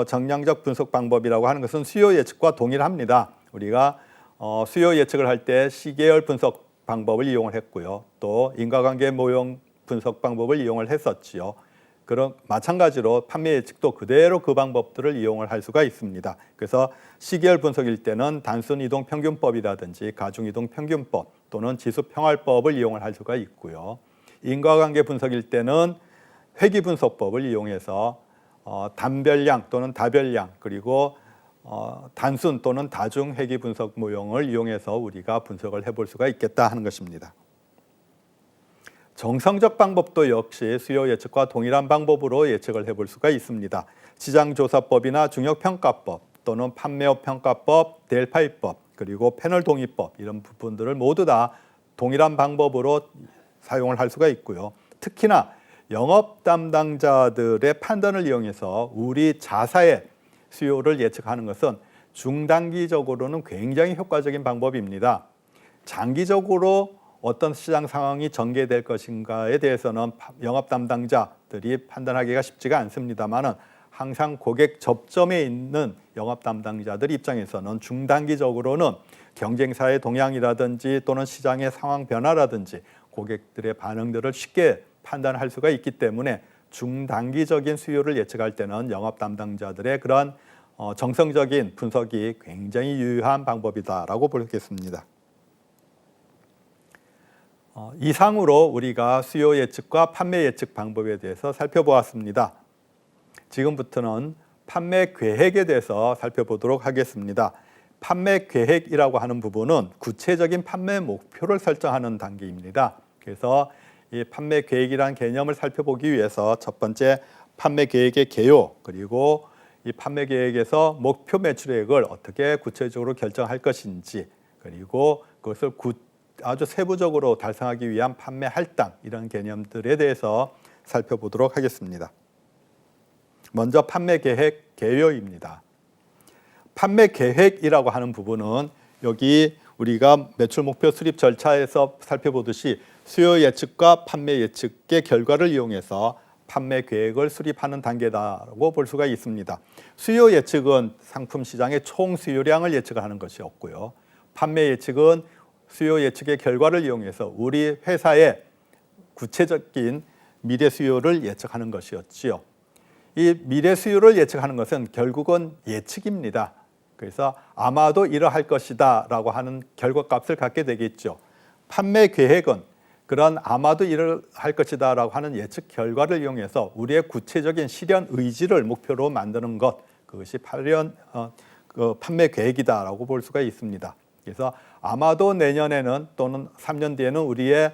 정량적 분석 방법이라고 하는 것은 수요 예측과 동일합니다. 우리가 수요 예측을 할 때 시계열 분석 방법을 이용을 했고요. 또 인과관계 모형 분석 방법을 이용을 했었지요. 그런 마찬가지로 판매 예측도 그대로 그 방법들을 이용을 할 수가 있습니다. 그래서 시계열 분석일 때는 단순 이동 평균법이라든지 가중 이동 평균법 또는 지수 평활법을 이용을 할 수가 있고요. 인과관계 분석일 때는 회귀 분석법을 이용해서 단별량 또는 다별량 그리고 단순 또는 다중 회귀 분석 모형을 이용해서 우리가 분석을 해볼 수가 있겠다 하는 것입니다. 정성적 방법도 역시 수요 예측과 동일한 방법으로 예측을 해볼 수가 있습니다. 시장조사법이나 중역평가법 또는 판매업 평가법, 델파이법 그리고 패널 동의법 이런 부분들을 모두 다 동일한 방법으로 사용을 할 수가 있고요. 특히나 영업 담당자들의 판단을 이용해서 우리 자사의 수요를 예측하는 것은 중단기적으로는 굉장히 효과적인 방법입니다. 장기적으로 어떤 시장 상황이 전개될 것인가에 대해서는 영업 담당자들이 판단하기가 쉽지가 않습니다만은 항상 고객 접점에 있는 영업 담당자들 입장에서는 중단기적으로는 경쟁사의 동향이라든지 또는 시장의 상황 변화라든지 고객들의 반응들을 쉽게 판단할 수가 있기 때문에 중단기적인 수요를 예측할 때는 영업 담당자들의 그런 정성적인 분석이 굉장히 유효한 방법이다라고 보겠습니다. 이상으로 우리가 수요 예측과 판매 예측 방법에 대해서 살펴보았습니다. 지금부터는 판매 계획에 대해서 살펴보도록 하겠습니다. 판매 계획이라고 하는 부분은 구체적인 판매 목표를 설정하는 단계입니다. 그래서 이 판매 계획이라는 개념을 살펴보기 위해서 첫 번째 판매 계획의 개요 그리고 이 판매 계획에서 목표 매출액을 어떻게 구체적으로 결정할 것인지 그리고 그것을 아주 세부적으로 달성하기 위한 판매 할당 이런 개념들에 대해서 살펴보도록 하겠습니다. 먼저 판매 계획 개요입니다. 판매 계획이라고 하는 부분은 여기 우리가 매출 목표 수립 절차에서 살펴보듯이 수요 예측과 판매 예측의 결과를 이용해서 판매 계획을 수립하는 단계다라고 볼 수가 있습니다. 수요 예측은 상품 시장의 총 수요량을 예측하는 것이었고요. 판매 예측은 수요 예측의 결과를 이용해서 우리 회사의 구체적인 미래 수요를 예측하는 것이었지요. 이 미래 수요를 예측하는 것은 결국은 예측입니다. 그래서 아마도 이러할 것이다 라고 하는 결과값을 갖게 되겠죠. 판매 계획은 그런 아마도 이러할 것이다 라고 하는 예측 결과를 이용해서 우리의 구체적인 실현 의지를 목표로 만드는 것, 그것이 판매 계획이다 라고 볼 수가 있습니다. 그래서 아마도 내년에는 또는 3년 뒤에는 우리의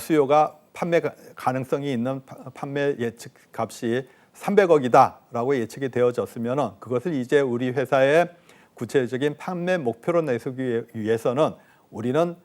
수요가 판매 가능성이 있는 판매 예측 값이 300억이다 라고 예측이 되어졌으면 그것을 이제 우리 회사의 구체적인 판매 목표로 내세우기 위해서는 우리는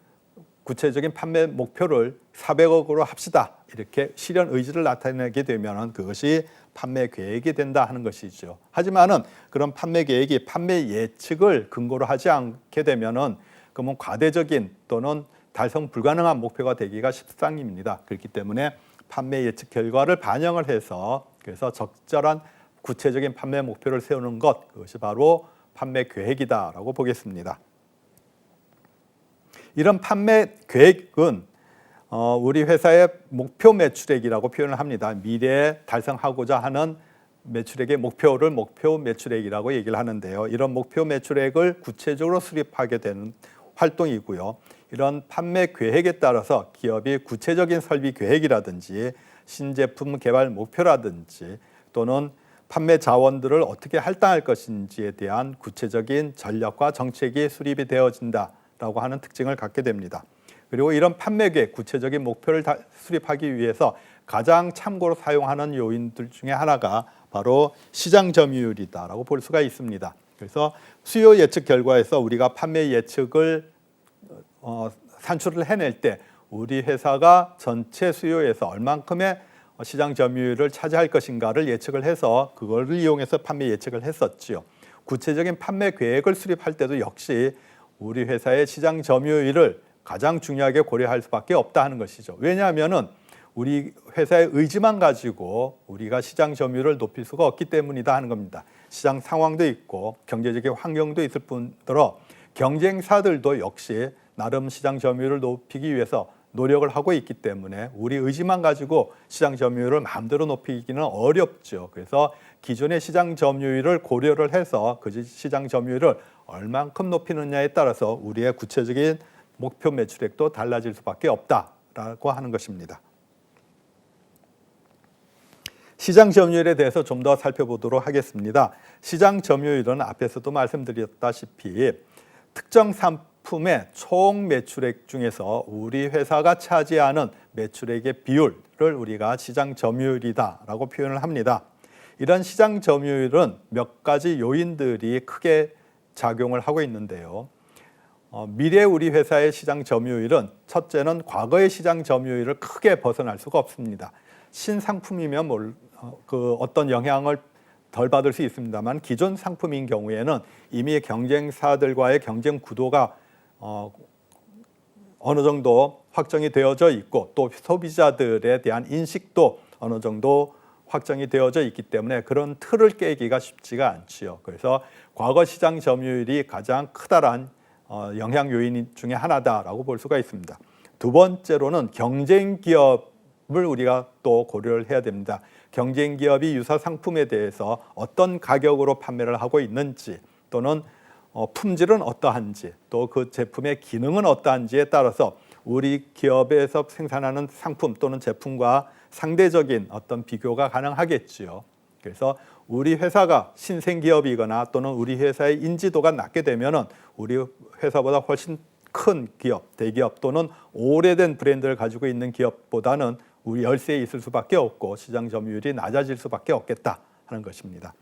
구체적인 판매 목표를 400억으로 합시다. 이렇게 실현 의지를 나타내게 되면 그것이 판매 계획이 된다 하는 것이죠. 하지만은 그런 판매 계획이 판매 예측을 근거로 하지 않게 되면은 그러면 과대적인 또는 달성 불가능한 목표가 되기가 십상입니다. 그렇기 때문에 판매 예측 결과를 반영을 해서 그래서 적절한 구체적인 판매 목표를 세우는 것, 그것이 바로 판매 계획이다라고 보겠습니다. 이런 판매 계획은 우리 회사의 목표 매출액이라고 표현을 합니다. 미래에 달성하고자 하는 매출액의 목표를 목표 매출액이라고 얘기를 하는데요. 이런 목표 매출액을 구체적으로 수립하게 되는 활동이고요. 이런 판매 계획에 따라서 기업이 구체적인 설비 계획이라든지 신제품 개발 목표라든지 또는 판매 자원들을 어떻게 할당할 것인지에 대한 구체적인 전략과 정책이 수립이 되어진다라고 하는 특징을 갖게 됩니다. 그리고 이런 판매 계획, 구체적인 목표를 수립하기 위해서 가장 참고로 사용하는 요인들 중에 하나가 바로 시장 점유율이다라고 볼 수가 있습니다. 그래서 수요 예측 결과에서 우리가 판매 예측을 산출을 해낼 때 우리 회사가 전체 수요에서 얼만큼의 시장 점유율을 차지할 것인가를 예측을 해서 그걸 이용해서 판매 예측을 했었지요. 구체적인 판매 계획을 수립할 때도 역시 우리 회사의 시장 점유율을 가장 중요하게 고려할 수밖에 없다 하는 것이죠. 왜냐하면은 우리 회사의 의지만 가지고 우리가 시장 점유율을 높일 수가 없기 때문이다 하는 겁니다. 시장 상황도 있고 경제적인 환경도 있을 뿐더러 경쟁사들도 역시 나름 시장 점유율을 높이기 위해서 노력을 하고 있기 때문에 우리 의지만 가지고 시장 점유율을 마음대로 높이기는 어렵죠. 그래서 기존의 시장 점유율을 고려를 해서 그 시장 점유율을 얼만큼 높이느냐에 따라서 우리의 구체적인 목표 매출액도 달라질 수밖에 없다라고 하는 것입니다. 시장 점유율에 대해서 좀 더 살펴보도록 하겠습니다. 시장 점유율은 앞에서도 말씀드렸다시피 특정 상품의 총 매출액 중에서 우리 회사가 차지하는 매출액의 비율을 우리가 시장 점유율이다라고 표현을 합니다. 이런 시장 점유율은 몇 가지 요인들이 크게 작용을 하고 있는데요. 미래 우리 회사의 시장 점유율은 첫째는 과거의 시장 점유율을 크게 벗어날 수가 없습니다. 신상품이면 어떤 영향을 덜 받을 수 있습니다만 기존 상품인 경우에는 이미 경쟁사들과의 경쟁 구도가 어느 정도 확정이 되어져 있고 또 소비자들에 대한 인식도 어느 정도 확정이 되어져 있기 때문에 그런 틀을 깨기가 쉽지가 않지요. 그래서 과거 시장 점유율이 가장 크다란 영향 요인 중에 하나다라고 볼 수가 있습니다. 두 번째로는 경쟁 기업을 우리가 또 고려를 해야 됩니다. 경쟁 기업이 유사 상품에 대해서 어떤 가격으로 판매를 하고 있는지 또는 품질은 어떠한지 또 그 제품의 기능은 어떠한지에 따라서 우리 기업에서 생산하는 상품 또는 제품과 상대적인 어떤 비교가 가능하겠지요. 그래서 우리 회사가 신생 기업이거나 또는 우리 회사의 인지도가 낮게 되면은 우리 회사보다 훨씬 큰 기업, 대기업 또는 오래된 브랜드를 가지고 있는 기업보다는 우리 열세에 있을 수밖에 없고 시장 점유율이 낮아질 수밖에 없겠다 하는 것입니다.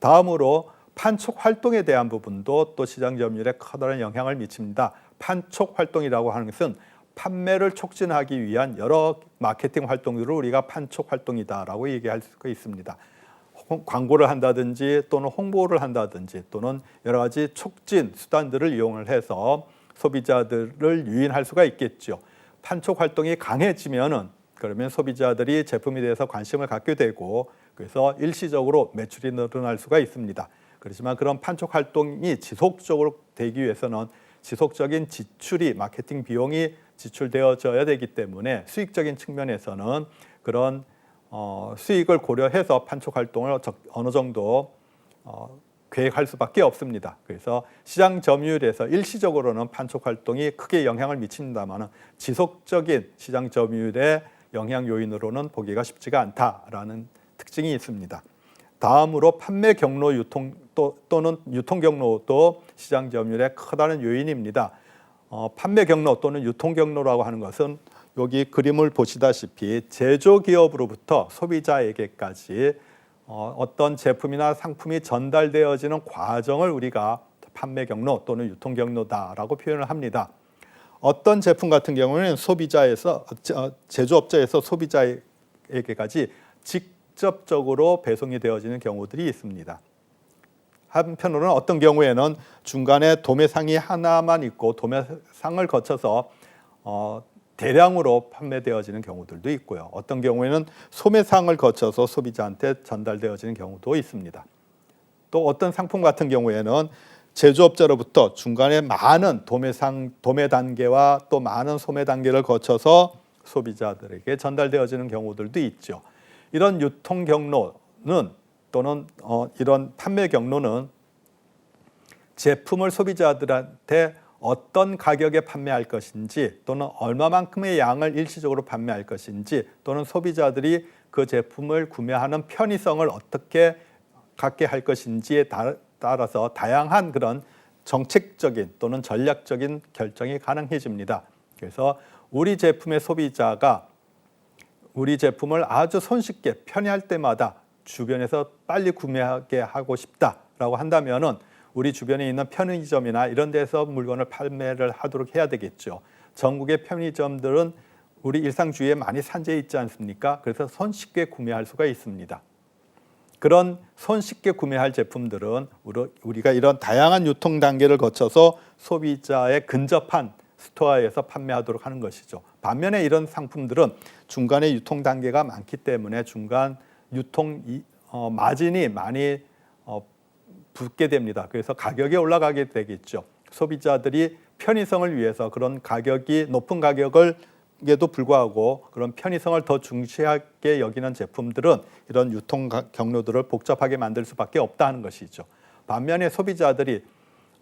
다음으로 판촉 활동에 대한 부분도 또 시장 점유율에 커다란 영향을 미칩니다. 판촉 활동이라고 하는 것은 판매를 촉진하기 위한 여러 마케팅 활동들을 우리가 판촉 활동이다라고 얘기할 수가 있습니다. 광고를 한다든지 또는 홍보를 한다든지 또는 여러 가지 촉진 수단들을 이용을 해서 소비자들을 유인할 수가 있겠죠. 판촉 활동이 강해지면은 그러면 소비자들이 제품에 대해서 관심을 갖게 되고 그래서 일시적으로 매출이 늘어날 수가 있습니다. 그렇지만 그런 판촉 활동이 지속적으로 되기 위해서는 지속적인 지출이 마케팅 비용이 지출되어져야 되기 때문에 수익적인 측면에서는 그런 수익을 고려해서 판촉 활동을 어느 정도 계획할 수밖에 없습니다. 그래서 시장 점유율에서 일시적으로는 판촉 활동이 크게 영향을 미친다만 지속적인 시장 점유율의 영향 요인으로는 보기가 쉽지가 않다라는 특징이 있습니다. 다음으로 판매 경로 또는 유통 경로도 시장 점유율의 커다란 요인입니다. 판매 경로 또는 유통 경로라고 하는 것은 여기 그림을 보시다시피 제조기업으로부터 소비자에게까지 어떤 제품이나 상품이 전달되어지는 과정을 우리가 판매 경로 또는 유통 경로다라고 표현을 합니다. 어떤 제품 같은 경우는 제조업자에서 소비자에게까지 직접적으로 배송이 되어지는 경우들이 있습니다. 한편으로는 어떤 경우에는 중간에 도매상이 하나만 있고 도매상을 거쳐서 대량으로 판매되어지는 경우들도 있고요. 어떤 경우에는 소매상을 거쳐서 소비자한테 전달되어지는 경우도 있습니다. 또 어떤 상품 같은 경우에는 제조업자로부터 중간에 많은 도매 단계와 또 많은 소매 단계를 거쳐서 소비자들에게 전달되어지는 경우들도 있죠. 이런 유통 경로는 또는 이런 판매 경로는 제품을 소비자들한테 어떤 가격에 판매할 것인지 또는 얼마만큼의 양을 일시적으로 판매할 것인지 또는 소비자들이 그 제품을 구매하는 편의성을 어떻게 갖게 할 것인지에 따라서 다양한 그런 정책적인 또는 전략적인 결정이 가능해집니다. 그래서 우리 제품의 소비자가 우리 제품을 아주 손쉽게 편의할 때마다 주변에서 빨리 구매하게 하고 싶다라고 한다면은 우리 주변에 있는 편의점이나 이런 데서 물건을 판매를 하도록 해야 되겠죠. 전국의 편의점들은 우리 일상 주위에 많이 산재해 있지 않습니까? 그래서 손쉽게 구매할 수가 있습니다. 그런 손쉽게 구매할 제품들은 우리가 이런 다양한 유통 단계를 거쳐서 소비자의 근접한 스토어에서 판매하도록 하는 것이죠. 반면에 이런 상품들은 중간에 유통 단계가 많기 때문에 중간 유통 마진이 많이 붙게 됩니다. 그래서 가격이 올라가게 되겠죠. 소비자들이 편의성을 위해서 그런 가격이 높은 가격에도 불구하고 그런 편의성을 더 중시하게 여기는 제품들은 이런 유통 경로들을 복잡하게 만들 수밖에 없다는 것이죠. 반면에 소비자들이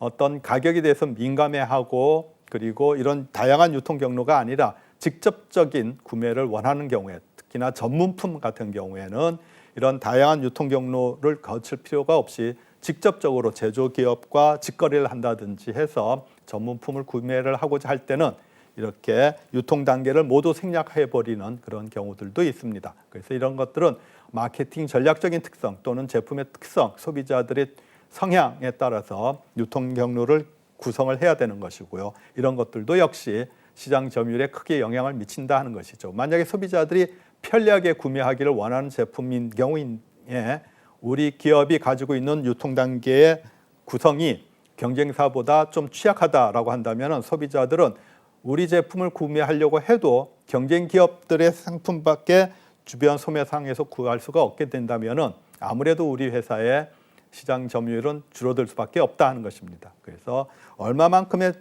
어떤 가격에 대해서 민감해하고 그리고 이런 다양한 유통 경로가 아니라 직접적인 구매를 원하는 경우에 특히나 전문품 같은 경우에는 이런 다양한 유통 경로를 거칠 필요가 없이 직접적으로 제조기업과 직거래를 한다든지 해서 전문품을 구매를 하고자 할 때는 이렇게 유통 단계를 모두 생략해버리는 그런 경우들도 있습니다. 그래서 이런 것들은 마케팅 전략적인 특성 또는 제품의 특성, 소비자들의 성향에 따라서 유통 경로를 구성을 해야 되는 것이고요. 이런 것들도 역시 시장 점유율에 크게 영향을 미친다 하는 것이죠. 만약에 소비자들이 편리하게 구매하기를 원하는 제품인 경우에 우리 기업이 가지고 있는 유통 단계의 구성이 경쟁사보다 좀 취약하다라고 한다면 소비자들은 우리 제품을 구매하려고 해도 경쟁 기업들의 상품밖에 주변 소매상에서 구할 수가 없게 된다면 아무래도 우리 회사의 시장 점유율은 줄어들 수밖에 없다 하는 것입니다. 그래서 얼마만큼의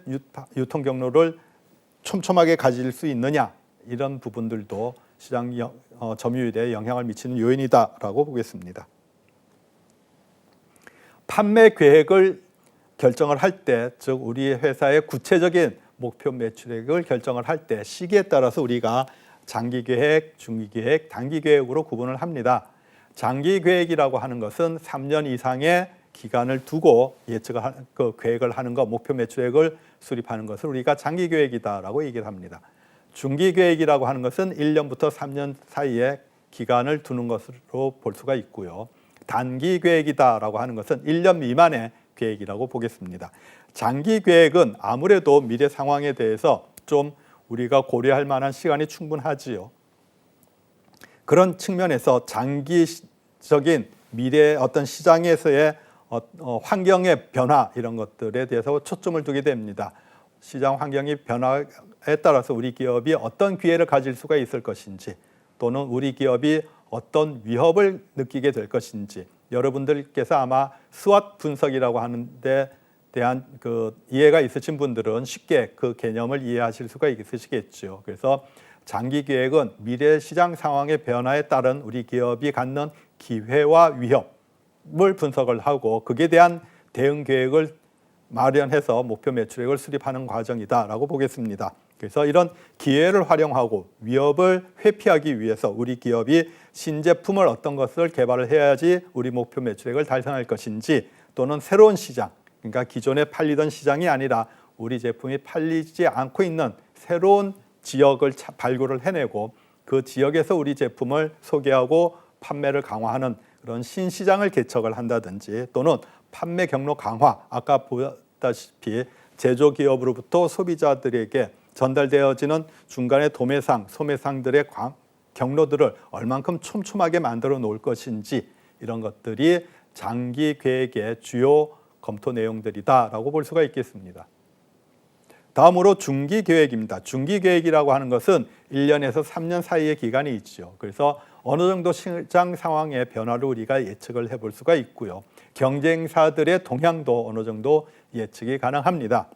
유통 경로를 촘촘하게 가질 수 있느냐 이런 부분들도 시장 점유율에 영향을 미치는 요인이다라고 보겠습니다. 판매 계획을 결정을 할 때, 즉 우리 회사의 구체적인 목표 매출액을 결정을 할 때 시기에 따라서 우리가 장기 계획, 중기 계획, 단기 계획으로 구분을 합니다. 장기 계획이라고 하는 것은 3년 이상의 기간을 두고 계획을 하는 것, 목표 매출액을 수립하는 것을 우리가 장기 계획이다라고 얘기를 합니다. 중기 계획이라고 하는 것은 1년부터 3년 사이에 기간을 두는 것으로 볼 수가 있고요. 단기 계획이다라고 하는 것은 1년 미만의 계획이라고 보겠습니다. 장기 계획은 아무래도 미래 상황에 대해서 좀 우리가 고려할 만한 시간이 충분하지요. 그런 측면에서 장기적인 미래 어떤 시장에서의 환경의 변화 이런 것들에 대해서 초점을 두게 됩니다. 시장 환경이 변화에 따라서 우리 기업이 어떤 기회를 가질 수가 있을 것인지 또는 우리 기업이 어떤 위협을 느끼게 될 것인지 여러분들께서 아마 스왓 분석이라고 하는 데 대한 그 이해가 있으신 분들은 쉽게 그 개념을 이해하실 수가 있으시겠죠. 그래서 장기 계획은 미래 시장 상황의 변화에 따른 우리 기업이 갖는 기회와 위협을 분석을 하고 그에 대한 대응 계획을 마련해서 목표 매출액을 수립하는 과정이다라고 보겠습니다. 그래서 이런 기회를 활용하고 위협을 회피하기 위해서 우리 기업이 신제품을 어떤 것을 개발을 해야지 우리 목표 매출액을 달성할 것인지 또는 새로운 시장, 그러니까 기존에 팔리던 시장이 아니라 우리 제품이 팔리지 않고 있는 새로운 지역을 발굴을 해내고 그 지역에서 우리 제품을 소개하고 판매를 강화하는 그런 신시장을 개척을 한다든지 또는 판매 경로 강화, 아까 보다시피 제조기업으로부터 소비자들에게 전달되어지는 중간의 도매상, 소매상들의 경로들을 얼만큼 촘촘하게 만들어 놓을 것인지 이런 것들이 장기 계획의 주요 검토 내용들이다라고 볼 수가 있겠습니다. 다음으로 중기 계획입니다. 중기 계획이라고 하는 것은 1년에서 3년 사이의 기간이 있죠. 그래서 어느 정도 시장 상황의 변화를 우리가 예측을 해볼 수가 있고요. 경쟁사들의 동향도 어느 정도 예측이 가능합니다.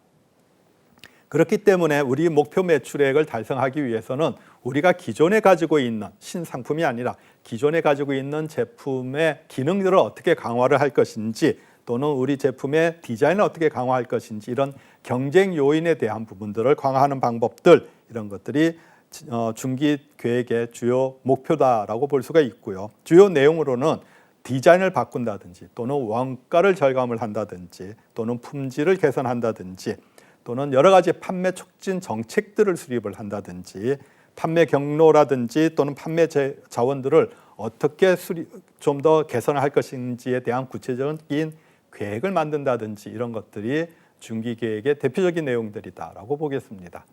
그렇기 때문에 우리 목표 매출액을 달성하기 위해서는 우리가 기존에 가지고 있는 신상품이 아니라 기존에 가지고 있는 제품의 기능들을 어떻게 강화를 할 것인지 또는 우리 제품의 디자인을 어떻게 강화할 것인지 이런 경쟁 요인에 대한 부분들을 강화하는 방법들 이런 것들이 중기 계획의 주요 목표다라고 볼 수가 있고요. 주요 내용으로는 디자인을 바꾼다든지 또는 원가를 절감을 한다든지 또는 품질을 개선한다든지 또는 여러 가지 판매 촉진 정책들을 수립을 한다든지 판매 경로라든지 또는 판매 자원들을 어떻게 좀 더 개선을 할 것인지에 대한 구체적인 계획을 만든다든지 이런 것들이 중기 계획의 대표적인 내용들이다라고 보겠습니다.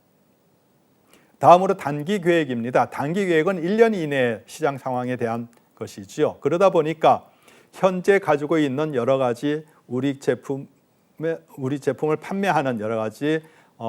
다음으로 단기 계획입니다. 단기 계획은 1년 이내 시장 상황에 대한 것이지요. 그러다 보니까 현재 가지고 있는 여러 가지 우리 제품을 판매하는 여러 가지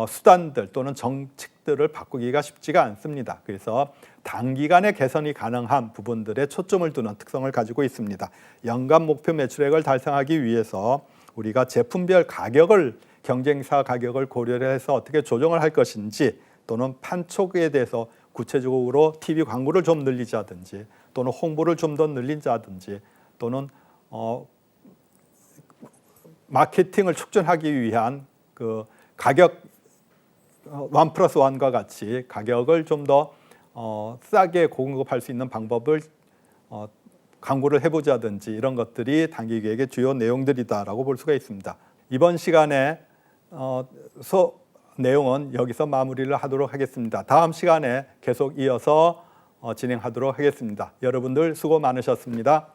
수단들 또는 정책들을 바꾸기가 쉽지가 않습니다. 그래서 단기간에 개선이 가능한 부분들에 초점을 두는 특성을 가지고 있습니다. 연간 목표 매출액을 달성하기 위해서 우리가 제품별 가격을 경쟁사 가격을 고려를 해서 어떻게 조정을 할 것인지 또는 판촉에 대해서 구체적으로 TV 광고를 좀 늘리자든지 또는 홍보를 좀 더 늘리자든지 또는 마케팅을 촉진하기 위한 그 가격 1+1과 같이 가격을 좀 더 싸게 공급할 수 있는 방법을 광고를 해보자든지 이런 것들이 단기 계획의 주요 내용들이다라고 볼 수가 있습니다. 이번 시간에 내용은 여기서 마무리를 하도록 하겠습니다. 다음 시간에 계속 이어서 진행하도록 하겠습니다. 여러분들 수고 많으셨습니다.